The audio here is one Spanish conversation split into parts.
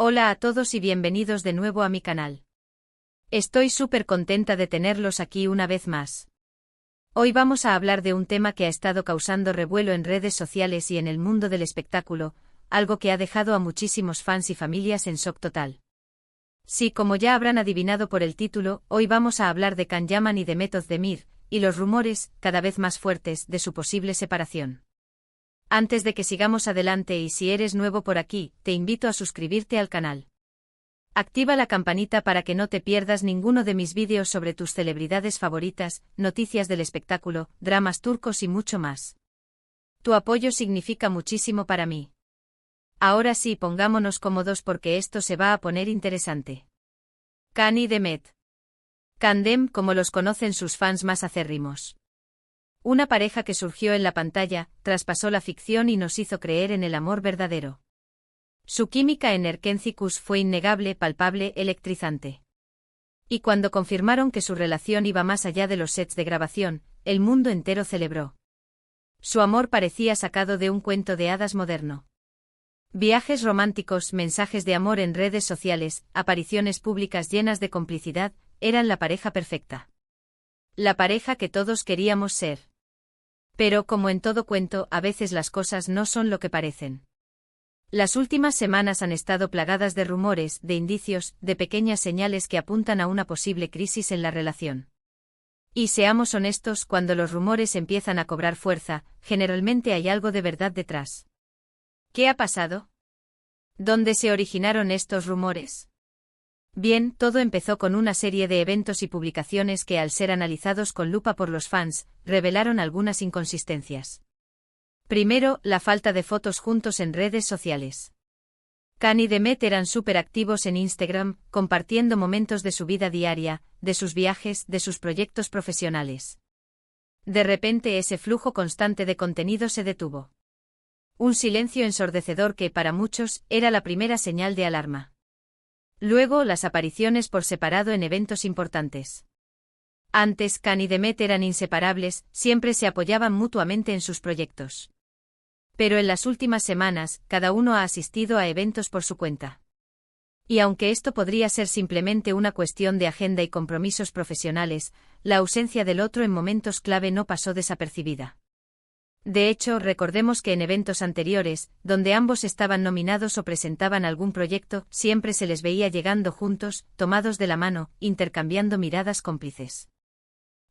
Hola a todos y bienvenidos de nuevo a mi canal. Estoy súper contenta de tenerlos aquí una vez más. Hoy vamos a hablar de un tema que ha estado causando revuelo en redes sociales y en el mundo del espectáculo, algo que ha dejado a muchísimos fans y familias en shock total. Sí, como ya habrán adivinado por el título, hoy vamos a hablar de Can Yaman y Demet Özdemir, y los rumores, cada vez más fuertes, de su posible separación. Antes de que sigamos adelante y si eres nuevo por aquí, te invito a suscribirte al canal. Activa la campanita para que no te pierdas ninguno de mis vídeos sobre tus celebridades favoritas, noticias del espectáculo, dramas turcos y mucho más. Tu apoyo significa muchísimo para mí. Ahora sí, pongámonos cómodos porque esto se va a poner interesante. Can y Demet. Candem, como los conocen sus fans más acérrimos. Una pareja que surgió en la pantalla, traspasó la ficción y nos hizo creer en el amor verdadero. Su química en Erkencicus fue innegable, palpable, electrizante. Y cuando confirmaron que su relación iba más allá de los sets de grabación, el mundo entero celebró. Su amor parecía sacado de un cuento de hadas moderno. Viajes románticos, mensajes de amor en redes sociales, apariciones públicas llenas de complicidad, eran la pareja perfecta. La pareja que todos queríamos ser. Pero, como en todo cuento, a veces las cosas no son lo que parecen. Las últimas semanas han estado plagadas de rumores, de indicios, de pequeñas señales que apuntan a una posible crisis en la relación. Y seamos honestos, cuando los rumores empiezan a cobrar fuerza, generalmente hay algo de verdad detrás. ¿Qué ha pasado? ¿Dónde se originaron estos rumores? Bien, todo empezó con una serie de eventos y publicaciones que, al ser analizados con lupa por los fans, revelaron algunas inconsistencias. Primero, la falta de fotos juntos en redes sociales. Can y Demet eran súper activos en Instagram, compartiendo momentos de su vida diaria, de sus viajes, de sus proyectos profesionales. De repente ese flujo constante de contenido se detuvo. Un silencio ensordecedor que, para muchos, era la primera señal de alarma. Luego, las apariciones por separado en eventos importantes. Antes, Can y Demet eran inseparables, siempre se apoyaban mutuamente en sus proyectos. Pero en las últimas semanas, cada uno ha asistido a eventos por su cuenta. Y aunque esto podría ser simplemente una cuestión de agenda y compromisos profesionales, la ausencia del otro en momentos clave no pasó desapercibida. De hecho, recordemos que en eventos anteriores, donde ambos estaban nominados o presentaban algún proyecto, siempre se les veía llegando juntos, tomados de la mano, intercambiando miradas cómplices.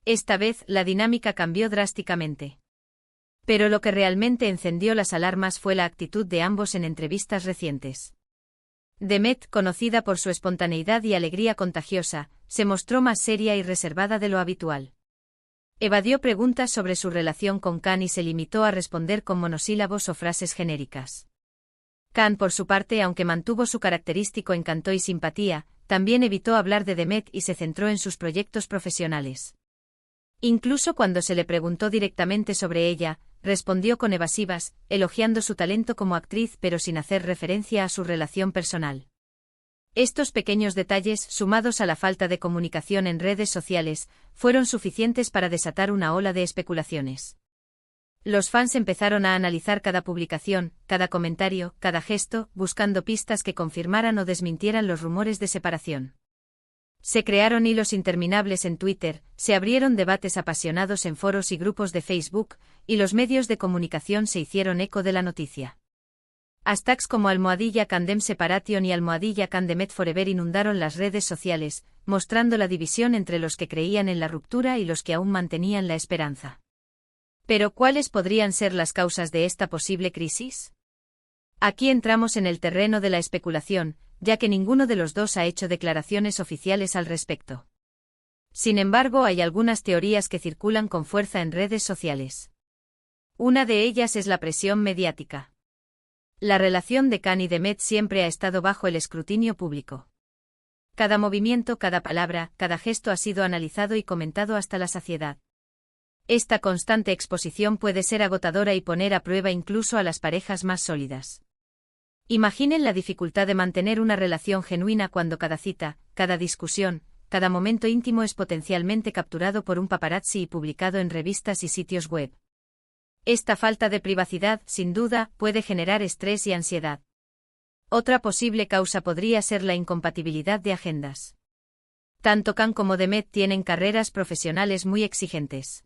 Esta vez, la dinámica cambió drásticamente. Pero lo que realmente encendió las alarmas fue la actitud de ambos en entrevistas recientes. Demet, conocida por su espontaneidad y alegría contagiosa, se mostró más seria y reservada de lo habitual. Evadió preguntas sobre su relación con Can y se limitó a responder con monosílabos o frases genéricas. Can, por su parte, aunque mantuvo su característico encanto y simpatía, también evitó hablar de Demet y se centró en sus proyectos profesionales. Incluso cuando se le preguntó directamente sobre ella, respondió con evasivas, elogiando su talento como actriz pero sin hacer referencia a su relación personal. Estos pequeños detalles, sumados a la falta de comunicación en redes sociales, fueron suficientes para desatar una ola de especulaciones. Los fans empezaron a analizar cada publicación, cada comentario, cada gesto, buscando pistas que confirmaran o desmintieran los rumores de separación. Se crearon hilos interminables en Twitter, se abrieron debates apasionados en foros y grupos de Facebook, y los medios de comunicación se hicieron eco de la noticia. Hashtags como #Candem Separation y #Can Demet Forever inundaron las redes sociales, mostrando la división entre los que creían en la ruptura y los que aún mantenían la esperanza. Pero, ¿cuáles podrían ser las causas de esta posible crisis? Aquí entramos en el terreno de la especulación, ya que ninguno de los dos ha hecho declaraciones oficiales al respecto. Sin embargo, hay algunas teorías que circulan con fuerza en redes sociales. Una de ellas es la presión mediática. La relación de Can y Demet siempre ha estado bajo el escrutinio público. Cada movimiento, cada palabra, cada gesto ha sido analizado y comentado hasta la saciedad. Esta constante exposición puede ser agotadora y poner a prueba incluso a las parejas más sólidas. Imaginen la dificultad de mantener una relación genuina cuando cada cita, cada discusión, cada momento íntimo es potencialmente capturado por un paparazzi y publicado en revistas y sitios web. Esta falta de privacidad, sin duda, puede generar estrés y ansiedad. Otra posible causa podría ser la incompatibilidad de agendas. Tanto Khan como Demet tienen carreras profesionales muy exigentes.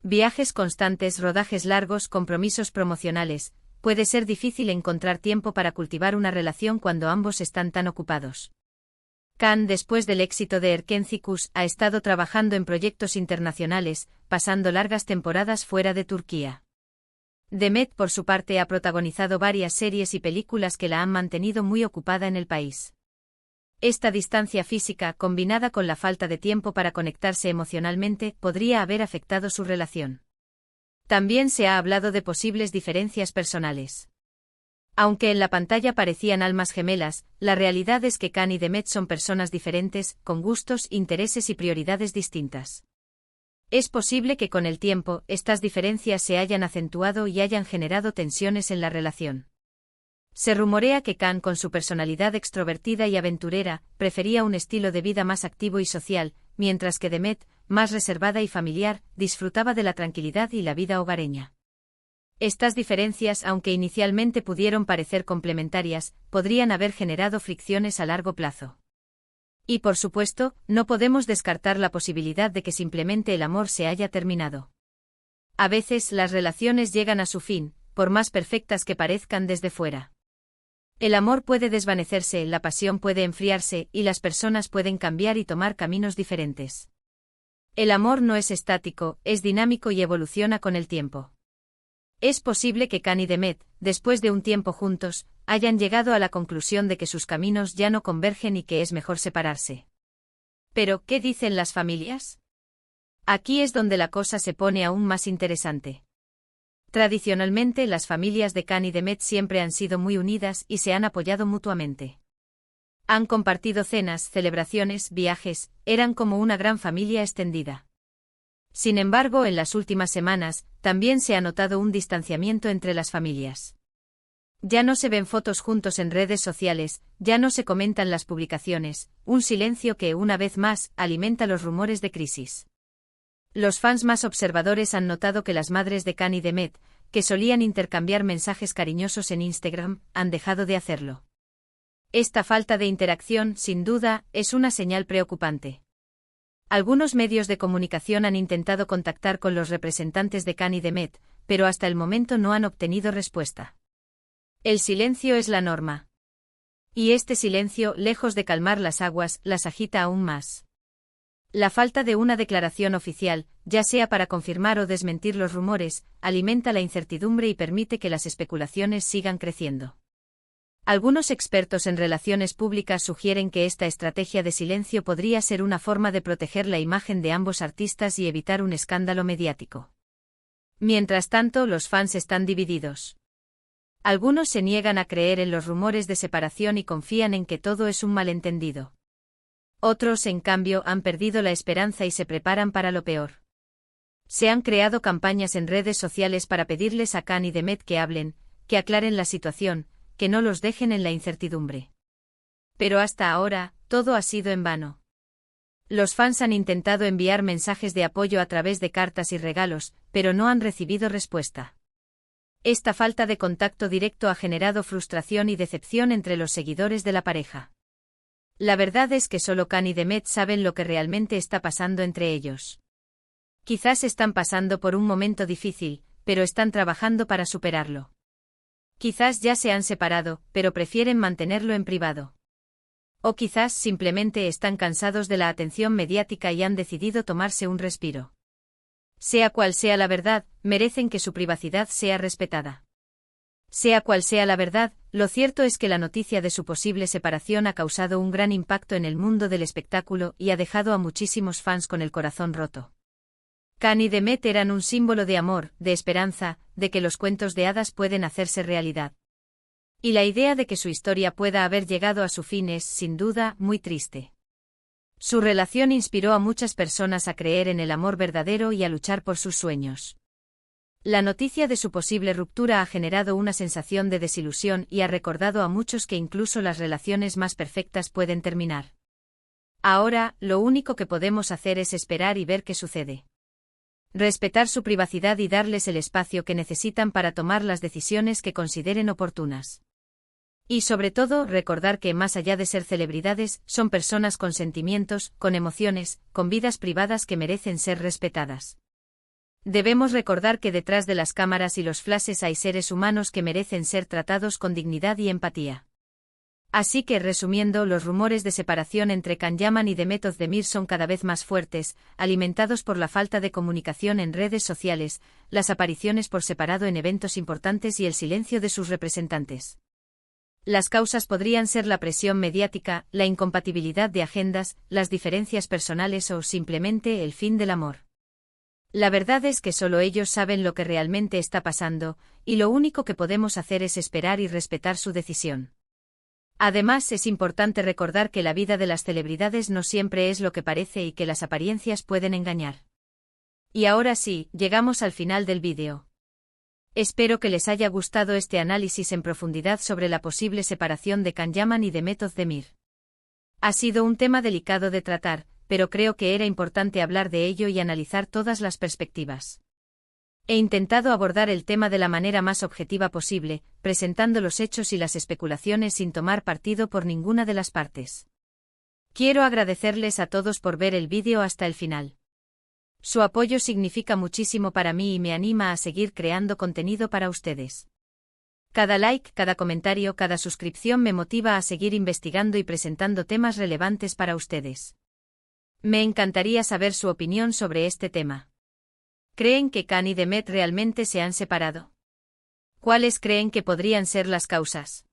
Viajes constantes, rodajes largos, compromisos promocionales. Puede ser difícil encontrar tiempo para cultivar una relación cuando ambos están tan ocupados. Khan, después del éxito de Erkencikus, ha estado trabajando en proyectos internacionales, pasando largas temporadas fuera de Turquía. Demet, por su parte, ha protagonizado varias series y películas que la han mantenido muy ocupada en el país. Esta distancia física, combinada con la falta de tiempo para conectarse emocionalmente, podría haber afectado su relación. También se ha hablado de posibles diferencias personales. Aunque en la pantalla parecían almas gemelas, la realidad es que Khan y Demet son personas diferentes, con gustos, intereses y prioridades distintas. Es posible que con el tiempo, estas diferencias se hayan acentuado y hayan generado tensiones en la relación. Se rumorea que Khan, con su personalidad extrovertida y aventurera, prefería un estilo de vida más activo y social, mientras que Demet, más reservada y familiar, disfrutaba de la tranquilidad y la vida hogareña. Estas diferencias, aunque inicialmente pudieron parecer complementarias, podrían haber generado fricciones a largo plazo. Y por supuesto, no podemos descartar la posibilidad de que simplemente el amor se haya terminado. A veces las relaciones llegan a su fin, por más perfectas que parezcan desde fuera. El amor puede desvanecerse, la pasión puede enfriarse, y las personas pueden cambiar y tomar caminos diferentes. El amor no es estático, es dinámico y evoluciona con el tiempo. Es posible que Khan y Demet, después de un tiempo juntos, hayan llegado a la conclusión de que sus caminos ya no convergen y que es mejor separarse. Pero, ¿qué dicen las familias? Aquí es donde la cosa se pone aún más interesante. Tradicionalmente, las familias de Khan y Demet siempre han sido muy unidas y se han apoyado mutuamente. Han compartido cenas, celebraciones, viajes, eran como una gran familia extendida. Sin embargo, en las últimas semanas, también se ha notado un distanciamiento entre las familias. Ya no se ven fotos juntos en redes sociales, ya no se comentan las publicaciones, un silencio que, una vez más, alimenta los rumores de crisis. Los fans más observadores han notado que las madres de Khan y Demet, que solían intercambiar mensajes cariñosos en Instagram, han dejado de hacerlo. Esta falta de interacción, sin duda, es una señal preocupante. Algunos medios de comunicación han intentado contactar con los representantes de Khan y Demet, pero hasta el momento no han obtenido respuesta. El silencio es la norma. Y este silencio, lejos de calmar las aguas, las agita aún más. La falta de una declaración oficial, ya sea para confirmar o desmentir los rumores, alimenta la incertidumbre y permite que las especulaciones sigan creciendo. Algunos expertos en relaciones públicas sugieren que esta estrategia de silencio podría ser una forma de proteger la imagen de ambos artistas y evitar un escándalo mediático. Mientras tanto, los fans están divididos. Algunos se niegan a creer en los rumores de separación y confían en que todo es un malentendido. Otros, en cambio, han perdido la esperanza y se preparan para lo peor. Se han creado campañas en redes sociales para pedirles a Khan y Demet que hablen, que aclaren la situación, que no los dejen en la incertidumbre. Pero hasta ahora, todo ha sido en vano. Los fans han intentado enviar mensajes de apoyo a través de cartas y regalos, pero no han recibido respuesta. Esta falta de contacto directo ha generado frustración y decepción entre los seguidores de la pareja. La verdad es que solo Khan y Demet saben lo que realmente está pasando entre ellos. Quizás están pasando por un momento difícil, pero están trabajando para superarlo. Quizás ya se han separado, pero prefieren mantenerlo en privado. O quizás simplemente están cansados de la atención mediática y han decidido tomarse un respiro. Sea cual sea la verdad, merecen que su privacidad sea respetada. Sea cual sea la verdad, lo cierto es que la noticia de su posible separación ha causado un gran impacto en el mundo del espectáculo y ha dejado a muchísimos fans con el corazón roto. Khan y Demet eran un símbolo de amor, de esperanza, de que los cuentos de hadas pueden hacerse realidad. Y la idea de que su historia pueda haber llegado a su fin es, sin duda, muy triste. Su relación inspiró a muchas personas a creer en el amor verdadero y a luchar por sus sueños. La noticia de su posible ruptura ha generado una sensación de desilusión y ha recordado a muchos que incluso las relaciones más perfectas pueden terminar. Ahora, lo único que podemos hacer es esperar y ver qué sucede. Respetar su privacidad y darles el espacio que necesitan para tomar las decisiones que consideren oportunas. Y sobre todo, recordar que, más allá de ser celebridades, son personas con sentimientos, con emociones, con vidas privadas que merecen ser respetadas. Debemos recordar que detrás de las cámaras y los flashes hay seres humanos que merecen ser tratados con dignidad y empatía. Así que, resumiendo, los rumores de separación entre Can Yaman y Demet Özdemir son cada vez más fuertes, alimentados por la falta de comunicación en redes sociales, las apariciones por separado en eventos importantes y el silencio de sus representantes. Las causas podrían ser la presión mediática, la incompatibilidad de agendas, las diferencias personales o simplemente el fin del amor. La verdad es que solo ellos saben lo que realmente está pasando, y lo único que podemos hacer es esperar y respetar su decisión. Además, es importante recordar que la vida de las celebridades no siempre es lo que parece y que las apariencias pueden engañar. Y ahora sí, llegamos al final del vídeo. Espero que les haya gustado este análisis en profundidad sobre la posible separación de Can Yaman y Demet Özdemir. Ha sido un tema delicado de tratar, pero creo que era importante hablar de ello y analizar todas las perspectivas. He intentado abordar el tema de la manera más objetiva posible, presentando los hechos y las especulaciones sin tomar partido por ninguna de las partes. Quiero agradecerles a todos por ver el vídeo hasta el final. Su apoyo significa muchísimo para mí y me anima a seguir creando contenido para ustedes. Cada like, cada comentario, cada suscripción me motiva a seguir investigando y presentando temas relevantes para ustedes. Me encantaría saber su opinión sobre este tema. ¿Creen que Can y Demet realmente se han separado? ¿Cuáles creen que podrían ser las causas?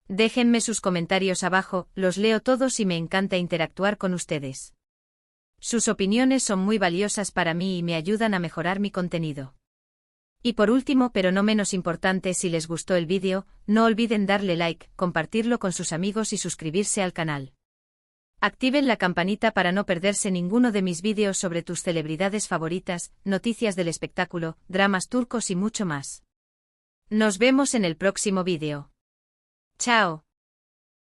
Déjenme sus comentarios abajo, los leo todos y me encanta interactuar con ustedes. Sus opiniones son muy valiosas para mí y me ayudan a mejorar mi contenido. Y por último, pero no menos importante, si les gustó el vídeo, no olviden darle like, compartirlo con sus amigos y suscribirse al canal. Activen la campanita para no perderse ninguno de mis vídeos sobre tus celebridades favoritas, noticias del espectáculo, dramas turcos y mucho más. Nos vemos en el próximo vídeo. Chao.